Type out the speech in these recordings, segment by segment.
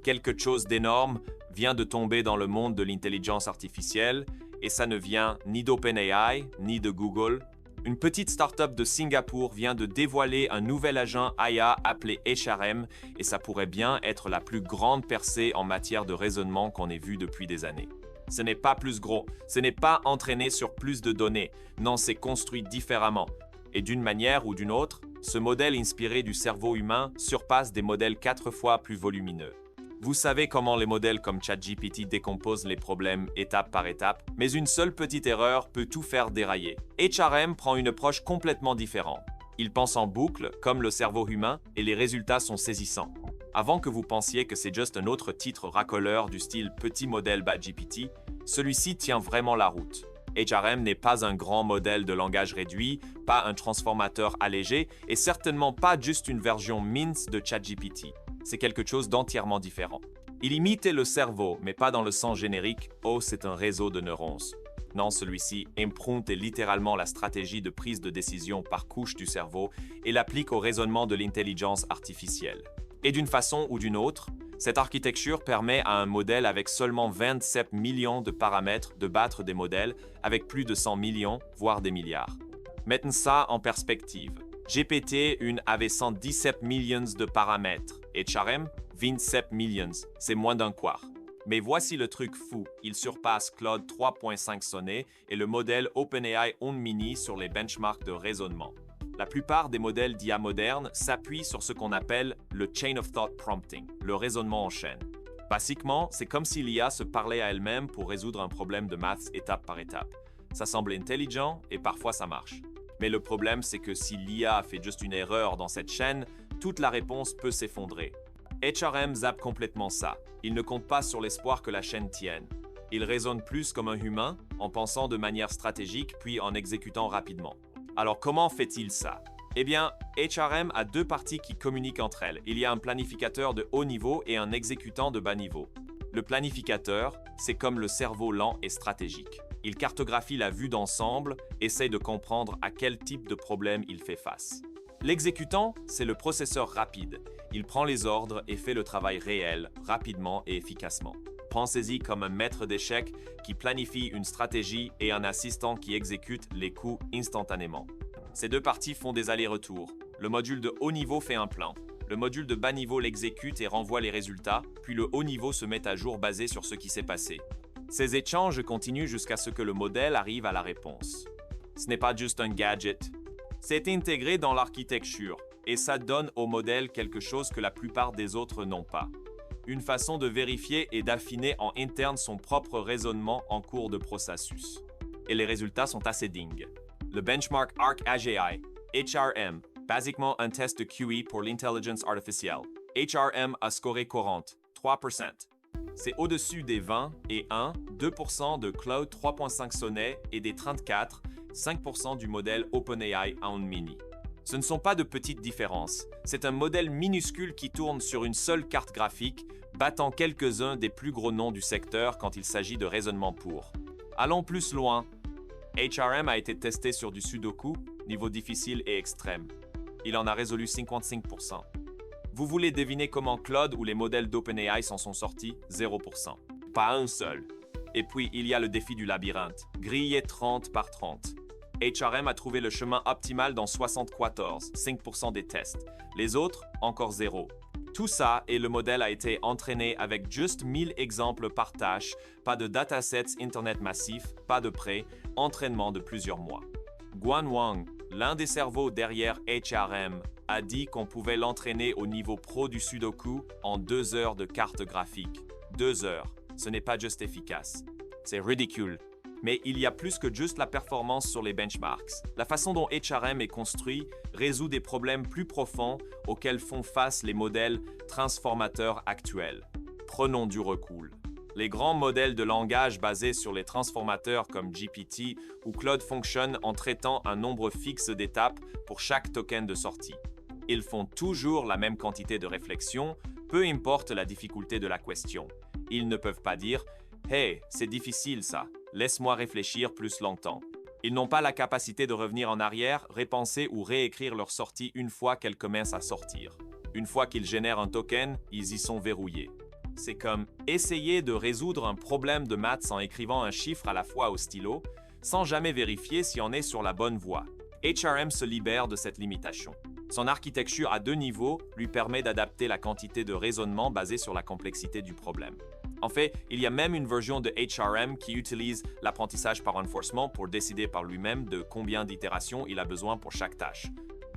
Quelque chose d'énorme vient de tomber dans le monde de l'intelligence artificielle et ça ne vient ni d'OpenAI ni de Google. Une petite start-up de Singapour vient de dévoiler un nouvel agent IA appelé HRM et ça pourrait bien être la plus grande percée en matière de raisonnement qu'on ait vu depuis des années. Ce n'est pas plus gros, ce n'est pas entraîné sur plus de données, non, c'est construit différemment. Et d'une manière ou d'une autre, ce modèle inspiré du cerveau humain surpasse des modèles 4 fois plus volumineux. Vous savez comment les modèles comme ChatGPT décomposent les problèmes étape par étape, mais une seule petite erreur peut tout faire dérailler. HRM prend une approche complètement différente. Il pense en boucle, comme le cerveau humain, et les résultats sont saisissants. Avant que vous pensiez que c'est juste un autre titre racoleur du style petit modèle BatGPT, celui-ci tient vraiment la route. HRM n'est pas un grand modèle de langage réduit, pas un transformateur allégé et certainement pas juste une version mince de ChatGPT. C'est quelque chose d'entièrement différent. Il imitait le cerveau, mais pas dans le sens générique « Oh, c'est un réseau de neurones ». Non, celui-ci emprunte littéralement la stratégie de prise de décision par couche du cerveau et l'applique au raisonnement de l'intelligence artificielle. Et d'une façon ou d'une autre, cette architecture permet à un modèle avec seulement 27 millions de paramètres de battre des modèles avec plus de 100 millions, voire des milliards. Mettons ça en perspective. GPT-1 avait 117 millions de paramètres et HRM, 27 millions, c'est moins d'un quart. Mais voici le truc fou, il surpasse Claude 3.5 sonnet et le modèle OpenAI On-Mini sur les benchmarks de raisonnement. La plupart des modèles d'IA modernes s'appuient sur ce qu'on appelle le Chain of Thought Prompting, le raisonnement en chaîne. Basiquement, c'est comme si l'IA se parlait à elle-même pour résoudre un problème de maths étape par étape. Ça semble intelligent et parfois ça marche. Mais le problème, c'est que si l'IA fait juste une erreur dans cette chaîne, toute la réponse peut s'effondrer. HRM zappe complètement ça. Il ne compte pas sur l'espoir que la chaîne tienne. Il raisonne plus comme un humain, en pensant de manière stratégique puis en exécutant rapidement. Alors comment fait-il ça? Eh bien, HRM a deux parties qui communiquent entre elles. Il y a un planificateur de haut niveau et un exécutant de bas niveau. Le planificateur, c'est comme le cerveau lent et stratégique. Il cartographie la vue d'ensemble, essaye de comprendre à quel type de problème il fait face. L'exécutant, c'est le processeur rapide. Il prend les ordres et fait le travail réel, rapidement et efficacement. Pensez-y comme un maître d'échecs qui planifie une stratégie et un assistant qui exécute les coups instantanément. Ces deux parties font des allers-retours. Le module de haut niveau fait un plan. Le module de bas niveau l'exécute et renvoie les résultats, puis le haut niveau se met à jour basé sur ce qui s'est passé. Ces échanges continuent jusqu'à ce que le modèle arrive à la réponse. Ce n'est pas juste un gadget. C'est intégré dans l'architecture et ça donne au modèle quelque chose que la plupart des autres n'ont pas. Une façon de vérifier et d'affiner en interne son propre raisonnement en cours de processus. Et les résultats sont assez dingues. Le benchmark ArcAGI, HRM, basiquement un test de QE pour l'intelligence artificielle. HRM a scoré 40, 3%. C'est au-dessus des 20 et 1, 2% de Claude 3.5 sonnet et des 34, 5% du modèle OpenAI On-Mini. Ce ne sont pas de petites différences. C'est un modèle minuscule qui tourne sur une seule carte graphique, battant quelques-uns des plus gros noms du secteur quand il s'agit de raisonnement pur. Allons plus loin. HRM a été testé sur du Sudoku, niveau difficile et extrême. Il en a résolu 55%. Vous voulez deviner comment Claude ou les modèles d'OpenAI s'en sont sortis? 0%. Pas un seul. Et puis, il y a le défi du labyrinthe, grillé 30 par 30. HRM a trouvé le chemin optimal dans 74, 5% des tests. Les autres, encore 0. Tout ça et le modèle a été entraîné avec juste 1000 exemples par tâche, pas de datasets Internet massif, pas de prêt, entraînement de plusieurs mois. Guan Wang, l'un des cerveaux derrière HRM, a dit qu'on pouvait l'entraîner au niveau pro du Sudoku en 2 heures de carte graphique. 2 heures, ce n'est pas juste efficace. C'est ridicule. Mais il y a plus que juste la performance sur les benchmarks. La façon dont HRM est construit résout des problèmes plus profonds auxquels font face les modèles transformateurs actuels. Prenons du recul. Les grands modèles de langage basés sur les transformateurs comme GPT ou Claude fonctionnent en traitant un nombre fixe d'étapes pour chaque token de sortie. Ils font toujours la même quantité de réflexion, peu importe la difficulté de la question. Ils ne peuvent pas dire « Hey, c'est difficile ça, laisse-moi réfléchir plus longtemps ». Ils n'ont pas la capacité de revenir en arrière, repenser ou réécrire leur sortie une fois qu'elle commence à sortir. Une fois qu'ils génèrent un token, ils y sont verrouillés. c'est comme essayer de résoudre un problème de maths en écrivant un chiffre à la fois au stylo, sans jamais vérifier si on est sur la bonne voie. HRM se libère de cette limitation. Son architecture à 2 niveaux lui permet d'adapter la quantité de raisonnement basée sur la complexité du problème. En fait, il y a même une version de HRM qui utilise l'apprentissage par renforcement pour décider par lui-même de combien d'itérations il a besoin pour chaque tâche.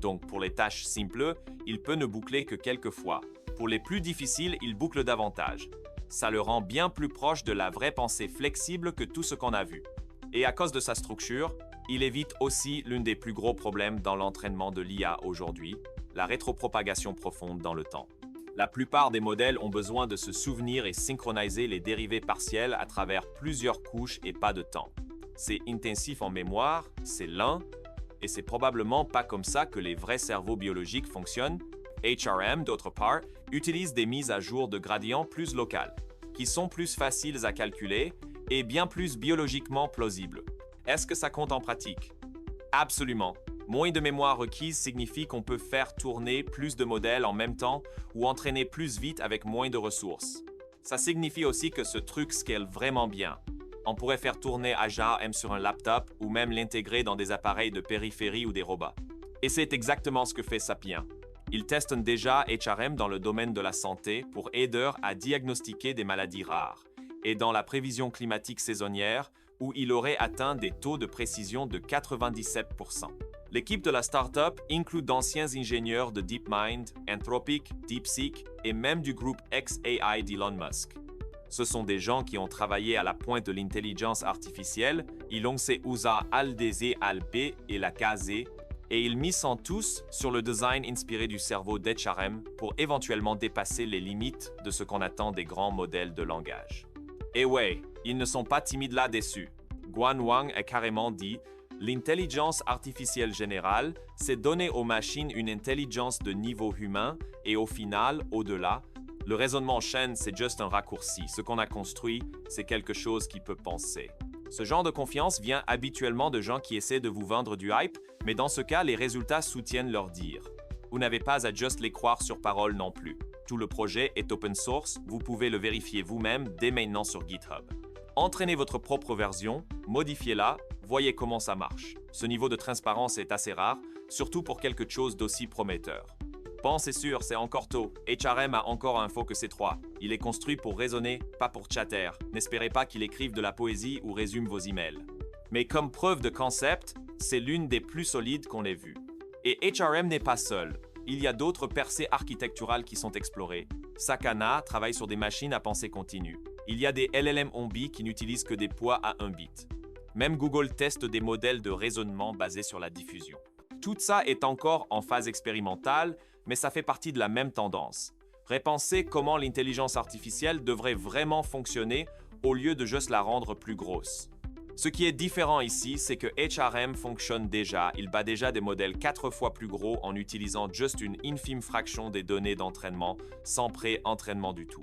Donc, pour les tâches simples, il peut ne boucler que quelques fois. Pour les plus difficiles, il boucle davantage. Ça le rend bien plus proche de la vraie pensée flexible que tout ce qu'on a vu. Et à cause de sa structure, il évite aussi l'un des plus gros problèmes dans l'entraînement de l'IA aujourd'hui, la rétropropagation profonde dans le temps. La plupart des modèles ont besoin de se souvenir et synchroniser les dérivés partiels à travers plusieurs couches et pas de temps. C'est intensif en mémoire, c'est lent, et c'est probablement pas comme ça que les vrais cerveaux biologiques fonctionnent. HRM, d'autre part, utilise des mises à jour de gradients plus locales, qui sont plus faciles à calculer et bien plus biologiquement plausibles. Est-ce que ça compte en pratique? Absolument. Moins de mémoire requise signifie qu'on peut faire tourner plus de modèles en même temps ou entraîner plus vite avec moins de ressources. Ça signifie aussi que ce truc scale vraiment bien. On pourrait faire tourner HRM sur un laptop ou même l'intégrer dans des appareils de périphérie ou des robots. Et c'est exactement ce que fait Sapien. Ils testent déjà HRM dans le domaine de la santé pour aider à diagnostiquer des maladies rares et dans la prévision climatique saisonnière où il aurait atteint des taux de précision de 97%. L'équipe de la startup inclut d'anciens ingénieurs de DeepMind, Anthropic, DeepSeek et même du groupe xAI d'Elon Musk. Ce sont des gens qui ont travaillé à la pointe de l'intelligence artificielle, ils ont usé Aldeze Alp et la KZ, et ils misent tous sur le design inspiré du cerveau d'HRM pour éventuellement dépasser les limites de ce qu'on attend des grands modèles de langage. Et ouais, ils ne sont pas timides là-dessus. Guan Wang a carrément dit « L'intelligence artificielle générale, c'est donner aux machines une intelligence de niveau humain et au final, au-delà, le raisonnement en chaîne, c'est juste un raccourci. Ce qu'on a construit, c'est quelque chose qui peut penser. » Ce genre de confiance vient habituellement de gens qui essaient de vous vendre du hype, mais dans ce cas, les résultats soutiennent leur dire. Vous n'avez pas à juste les croire sur parole non plus. Tout le projet est open source, vous pouvez le vérifier vous-même dès maintenant sur GitHub. Entraînez votre propre version, modifiez-la, voyez comment ça marche. Ce niveau de transparence est assez rare, surtout pour quelque chose d'aussi prometteur. Bon, c'est sûr, c'est encore tôt. HRM a encore info que C3. Il est construit pour raisonner, pas pour chatter. N'espérez pas qu'il écrive de la poésie ou résume vos emails. Mais comme preuve de concept, c'est l'une des plus solides qu'on ait vues. Et HRM n'est pas seul. Il y a d'autres percées architecturales qui sont explorées. Sakana travaille sur des machines à pensée continue. Il y a des LLM Ombi qui n'utilisent que des poids à 1 bit. Même Google teste des modèles de raisonnement basés sur la diffusion. Tout ça est encore en phase expérimentale, mais ça fait partie de la même tendance. Repenser comment l'intelligence artificielle devrait vraiment fonctionner au lieu de juste la rendre plus grosse. Ce qui est différent ici, c'est que HRM fonctionne déjà. Il bat déjà des modèles 4 fois plus gros en utilisant juste une infime fraction des données d'entraînement, sans pré-entraînement du tout.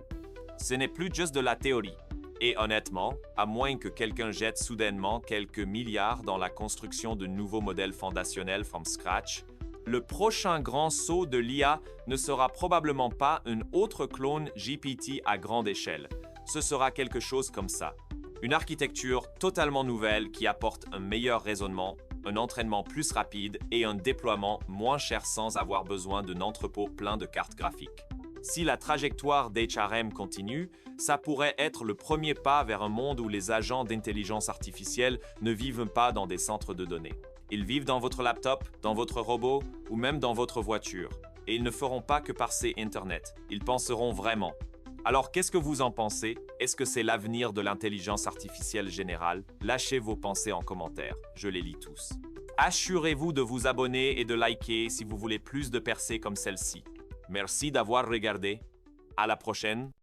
Ce n'est plus juste de la théorie. Et honnêtement, à moins que quelqu'un jette soudainement quelques milliards dans la construction de nouveaux modèles fondationnels from scratch, le prochain grand saut de l'IA ne sera probablement pas un autre clone GPT à grande échelle. Ce sera quelque chose comme ça. Une architecture totalement nouvelle qui apporte un meilleur raisonnement, un entraînement plus rapide et un déploiement moins cher sans avoir besoin d'un entrepôt plein de cartes graphiques. Si la trajectoire d'HRM continue, ça pourrait être le premier pas vers un monde où les agents d'intelligence artificielle ne vivent pas dans des centres de données. Ils vivent dans votre laptop, dans votre robot ou même dans votre voiture. Et ils ne feront pas que passer Internet. Ils penseront vraiment. Alors, qu'est-ce que vous en pensez? Est-ce que c'est l'avenir de l'intelligence artificielle générale? Lâchez vos pensées en commentaire. Je les lis tous. Assurez-vous de vous abonner et de liker si vous voulez plus de percées comme celle-ci. Merci d'avoir regardé. À la prochaine.